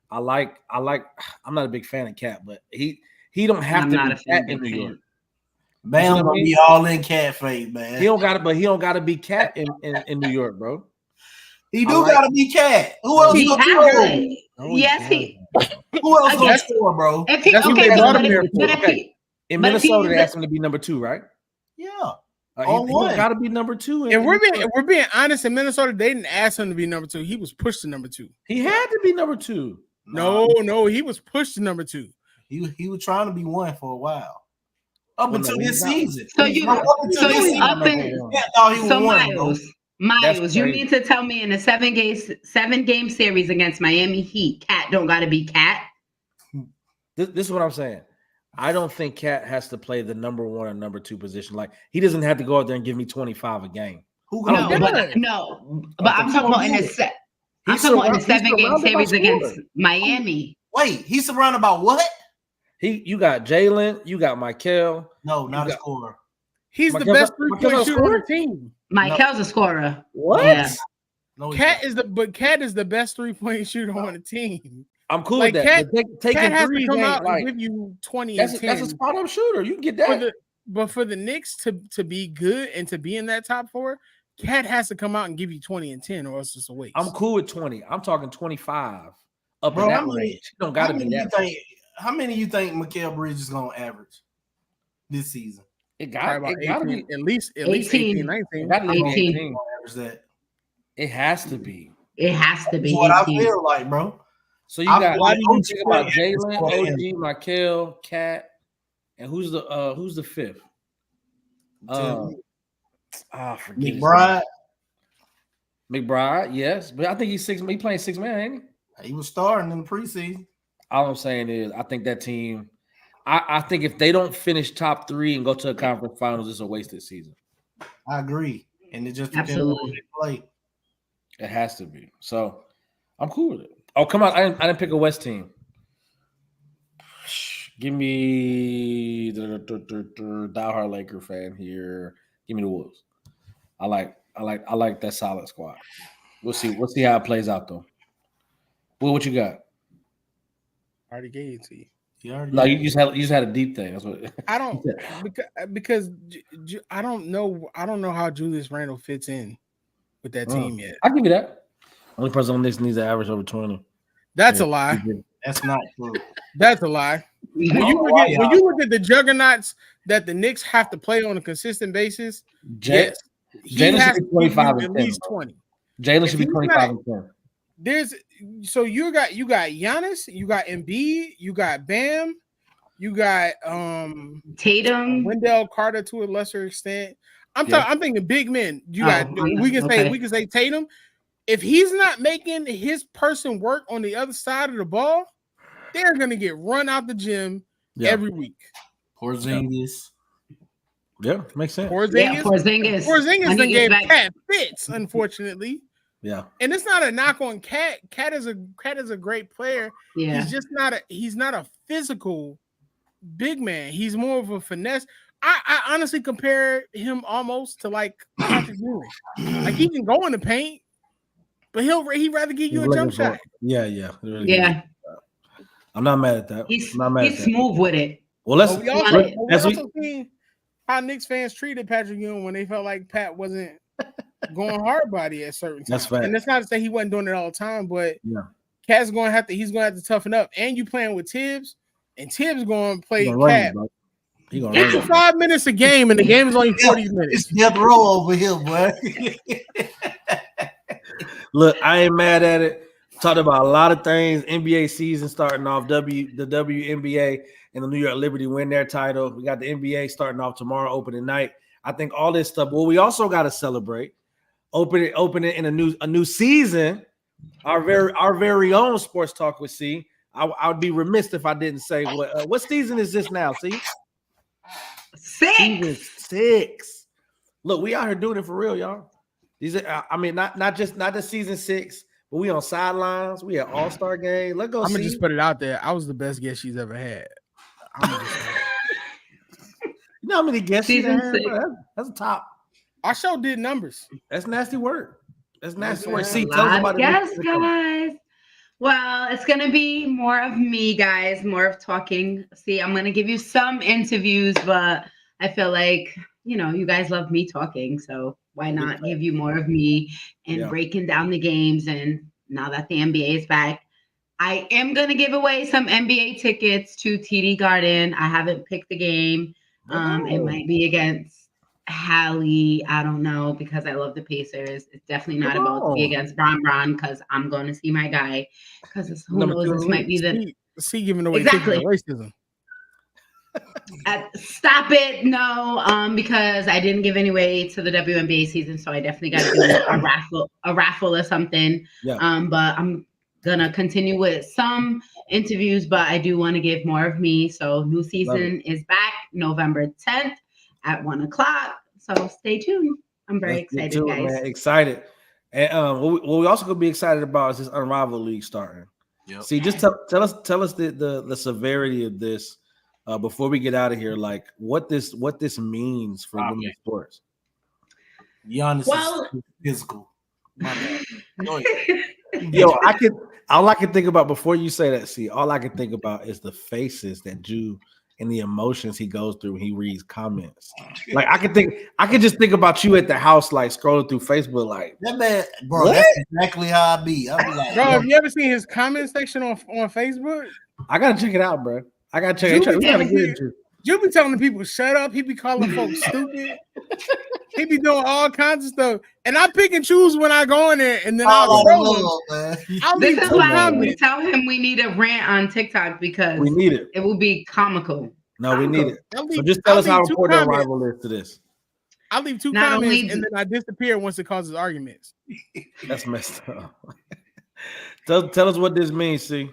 I like. I'm not a big fan of Cat, but he don't have to be Cat in New York. Bam gonna be all in Cat face, man. He don't gotta be Cat in New York, bro. He gotta be Cat. Who else gonna score? Yes, Who else gonna score, bro? In Minnesota, they asked him to be number 2, right? Yeah. He got to be number 2. And we're being honest, in Minnesota, they didn't ask him to be number 2. He was pushed to number 2. He had to be number 2. No, he was pushed to number 2. He was trying to be 1 for a while. Up until this season. Miles, you mean to tell me in a 7-game series against Miami Heat, Cat don't got to be Cat? This is what I'm saying. I don't think Cat has to play the number 1 or number 2 position. Like, he doesn't have to go out there and give me 25 a game. But I'm talking about in a 7-game series against Miami. Wait, he's surrounded by what? You got Jalen, you got Mikal. No, not a scorer. He's the best 3-point shooter on the team. Mikel's a scorer. What? Yeah. No, Cat is the best 3-point shooter on the team. I'm cool with that. Cat has to come out and give you 20 and 10. That's a spot-up shooter. You can get that. But for the Knicks to be good and to be in that top 4, Cat has to come out and give you 20 and 10, or else it's a waste. I'm cool with 20. I'm talking 25 up in that range. You don't got to be that. How many you think Mikal Bridges is gonna average this season? It got to be at least 18, 19. It got to be 18. It has to be. It has to be. That's what 18. I feel like, bro. So you got. Why do you think about OG, Jalen, OG, Michael, Cat, and who's the fifth? Forget McBride. McBride, yes, but I think he's six. He playing 6 man, ain't he? He was starting in the preseason. All I'm saying is, I think that team. I think if they don't finish top 3 and go to a conference finals, it's a wasted season. I agree, and it just depends on who they play. It has to be. So I'm cool with it. Oh, come on! I didn't pick a West team. Give me the diehard Laker fan here. Give me the Wolves. I like that solid squad. We'll see how it plays out though. Well, what you got? I already gave it to you. You just had a deep thing. That's what I don't because I don't know how Julius Randle fits in with that team yet. I'll give you that. Only person on this needs to average over 20. That's a lie. That's not true. That's a lie. When you look at the juggernauts that the Knicks have to play on a consistent basis, yes, Jalen should be 25 and 10. At least 20. Jalen should be 25 and 10. You got Giannis, you got Embiid, you got Bam, you got Tatum, Wendell Carter to a lesser extent. I'm thinking big men. We can say Tatum. If he's not making his person work on the other side of the ball, they're gonna get run out the gym every week. Porzingis. Yeah, makes sense. Porzingis then gave Cat fits, unfortunately. Yeah, and it's not a knock on Cat. Cat is a great player. Yeah, he's not a physical big man. He's more of a finesse. I honestly compare him almost to like Patrick Ewing. Like he can go in the paint, but he'd rather give you a jump shot. Yeah. Yeah. I'm not mad at that. He's smooth with it. Well, let's we also seen how Knicks fans treated Patrick Ewing when they felt like Pat wasn't going hard body at certain times. That's fact. And that's not to say he wasn't doing it all the time, but Cat's he's gonna have to toughen up. And you playing with Tibbs, and Tibbs going to play Cat. 55 minutes a game, and the game is only 40 minutes. It's death row over here, boy. Look, I ain't mad at it. Talked about a lot of things. NBA season starting off. The WNBA and the New York Liberty win their title. We got the NBA starting off tomorrow, opening night. I think all this stuff. Well, we also got to celebrate opening in a new season. Our very own Sports Talk with C. I would be remiss if I didn't say what season is this now? See, 6. Look, we out here doing it for real, y'all. These are, not just season 6. But we on sidelines. We at All-Star game. Let's go. I'm gonna just put it out there. I was the best guest she's ever had. You know how many guests she's had? That's a top. Our show did numbers. That's nasty work. See, tell us about guys. Well, it's gonna be more of me, guys. More of talking. See, I'm gonna give you some interviews, but I feel like you guys love me talking, so why not give you more of me and breaking down the games? And now that the NBA is back, I am going to give away some NBA tickets to TD Garden. I haven't picked the game. It might be against Hallie. I don't know, because I love the Pacers. It's definitely not about to be against Bron because I'm going to see my guy. Because who knows, this might be the giving away tickets to racism. Stop it. No, because I didn't give any way to the WNBA season, so I definitely got to do a raffle or something. But I'm gonna continue with some interviews, but I do want to give more of me. So new season is back November 10th at 1:00. So stay tuned. I'm very excited, guys. Man. Excited. And what we also gonna be excited about is this Unrivaled League starting. Yep. See, just tell us the severity of this. Before we get out of here, like what this means for women's sports. Giannis is physical. Yo, all I can think about before you say that, see, all I can think about is the faces that Jew and the emotions he goes through when he reads comments. Like I could just think about you at the house, like scrolling through Facebook, like that man, bro. What? That's exactly how I be. I be like, bro, have you ever seen his comment section on Facebook? I gotta check it out, bro. I gotta check it. We gotta get into. You be telling the people shut up. He be calling folks stupid. He be doing all kinds of stuff, and I pick and choose when I go in there, and then I'll troll him. This is why we tell him we need a rant on TikTok because we need it. It will be comical. No, we need it. So just tell us how important Unrivaled is to this. I leave 2 comments and then I disappear once it causes arguments. That's messed up. Tell us what this means, see.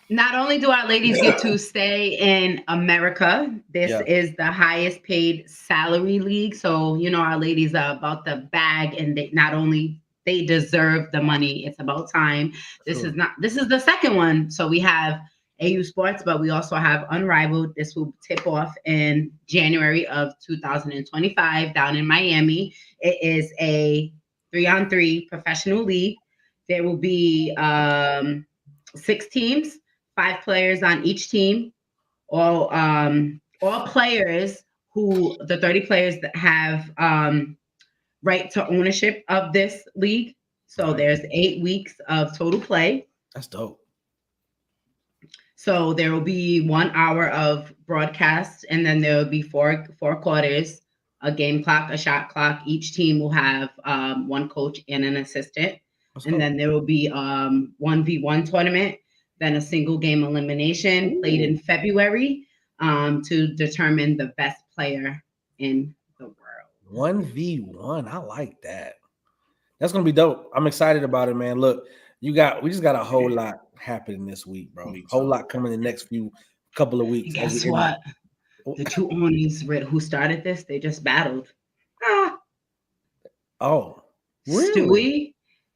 Not only do our ladies get to stay in America, this is the highest paid salary league. So, you know, our ladies are about the bag, and they deserve the money. It's about time. This is the second one. So we have AU Sports, but we also have Unrivaled. This will tip off in January of 2025 down in Miami. It is a 3-on-3 professional league. There will be 6 teams, 5 players on each team. All players the 30 players that have right to ownership of this league. So there's 8 weeks of total play. That's dope. So there will be 1 hour of broadcast, and then there will be four quarters, a game clock, a shot clock. Each team will have 1 coach and an assistant. And then there will be 1v1 tournament, then a single game elimination played in February to determine the best player in the world. 1v1. I like that. That's gonna be dope. I'm excited about it, man. Look, we just got a whole lot happening this week, bro. Whole lot coming in the next couple of weeks. Guess what? The 2 Onis who started this, they just battled. Oh, really? Stewie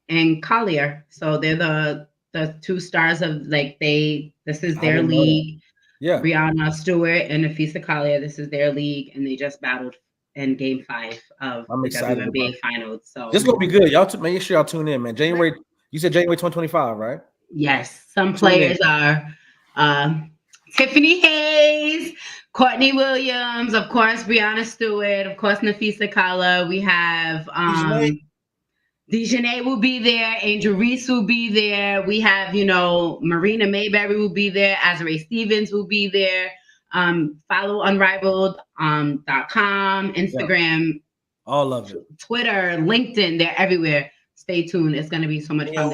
and Collier. So they're the 2 stars of this is their league. Yeah. Brianna Stewart and Nafisa Collier, this is their league, and they just battled in game 5 of the WNBA finals. So this is gonna be good. Y'all make sure y'all tune in, man. You said January 2025, right? Yes. Some players are Tiffany Hayes, Courtney Williams, of course, Brianna Stewart, of course, Nafisa Collier. We have Dejanay will be there. Angel Reese will be there. We have, Marina Mayberry will be there. Azrae Stevens will be there. Follow Unrivaled.com, Instagram, all of it, Twitter, LinkedIn. They're everywhere. Stay tuned. It's going to be so much fun.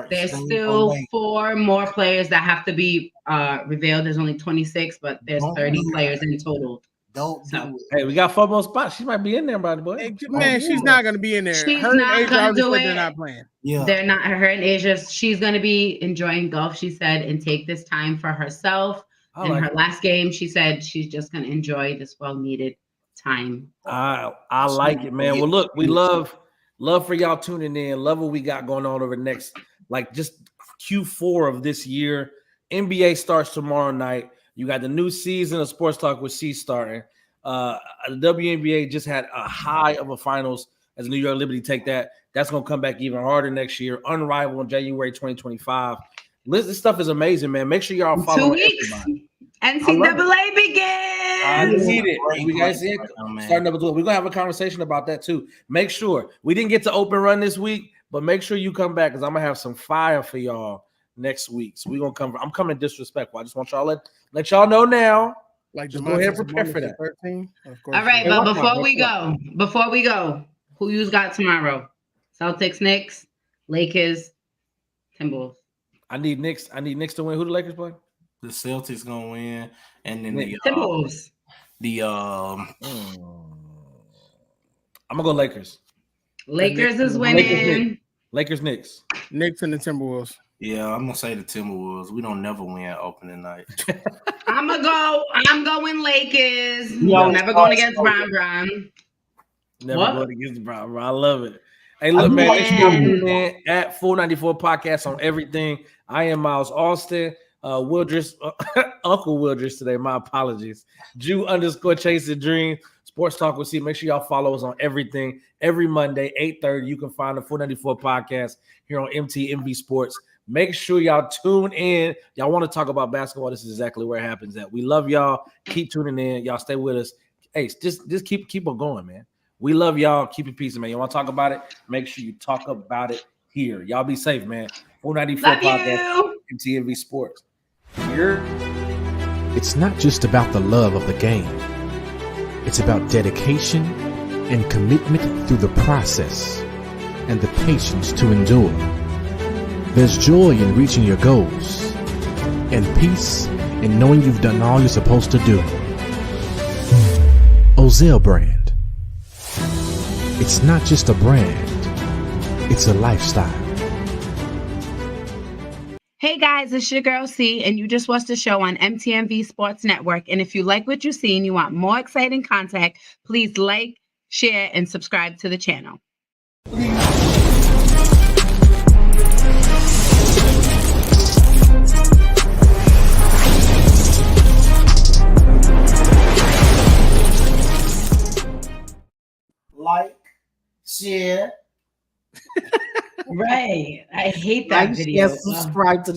There's still 4 more players that have to be revealed. There's only 26, but there's 30 players in total. Hey, we got 4 more spots. She might be in there, by the way. Hey, man, she's not going to be in there. She's not going to do it. They're not playing. Yeah, they're not. Her and Asia. She's going to be enjoying golf, she said, and take this time for herself. In her last game, she said she's just going to enjoy this well-needed time. I like it, man. Well, look, we love for y'all tuning in. Love what we got going on over the next, just Q4 of this year. NBA starts tomorrow night. You got the new season of Sports Talk with C starting. The WNBA just had a high of a finals as New York Liberty take that. That's going to come back even harder next year. Unrivaled in January 2025. This stuff is amazing, man. Make sure y'all follow 2 weeks. NCAA begins. I need it. We guys see it. Starting number 2. We're going to have a conversation about that too. Make sure. We didn't get to open run this week, but make sure you come back because I'm going to have some fire for y'all next week. So we're going to come. I'm coming disrespectful. I just want y'all let y'all know now. Just go ahead and prepare for that. 13, of course. All right, but before we go, who you got tomorrow? Celtics, Knicks, Lakers, Timberwolves. I need Knicks to win. Who the Lakers play? The Celtics gonna win, and then the Timberwolves. I'm gonna go Lakers. Lakers is winning. Lakers, Knicks. Knicks and the Timberwolves. Yeah, I'm gonna say the Timberwolves. We don't never win opening night. I'm going Lakers. Never going against Brown. Never going against Brown. I love it. Hey, look, man, make sure you tune in at Full 94 Podcast on everything. I am Miles Austin. Wildress, Uncle Wildress today. My apologies. Jew_Chasing Dream. Sports Talk with C. Make sure y'all follow us on everything. Every Monday, 8:30, you can find the Full 94 Podcast here on MTMV Sports. Make sure y'all tune in. Y'all want to talk about basketball? This is exactly where it happens at. We love y'all. Keep tuning in. Y'all stay with us. Hey, just keep on going, man. We love y'all. Keep it peace, man. You want to talk about it? Make sure you talk about it here. Y'all be safe, man. 494 Podcast, MTMV Sports. Here. It's not just about the love of the game. It's about dedication and commitment through the process and the patience to endure. There's joy in reaching your goals and peace in knowing you've done all you're supposed to do. Ozell brand. It's not just a brand, it's a lifestyle. Hey guys, it's your girl C, and you just watched the show on MTMV Sports Network. And if you like what you see and you want more exciting content, please like, share, and subscribe to the channel. Like, share. Right. I hate that video. Subscribe to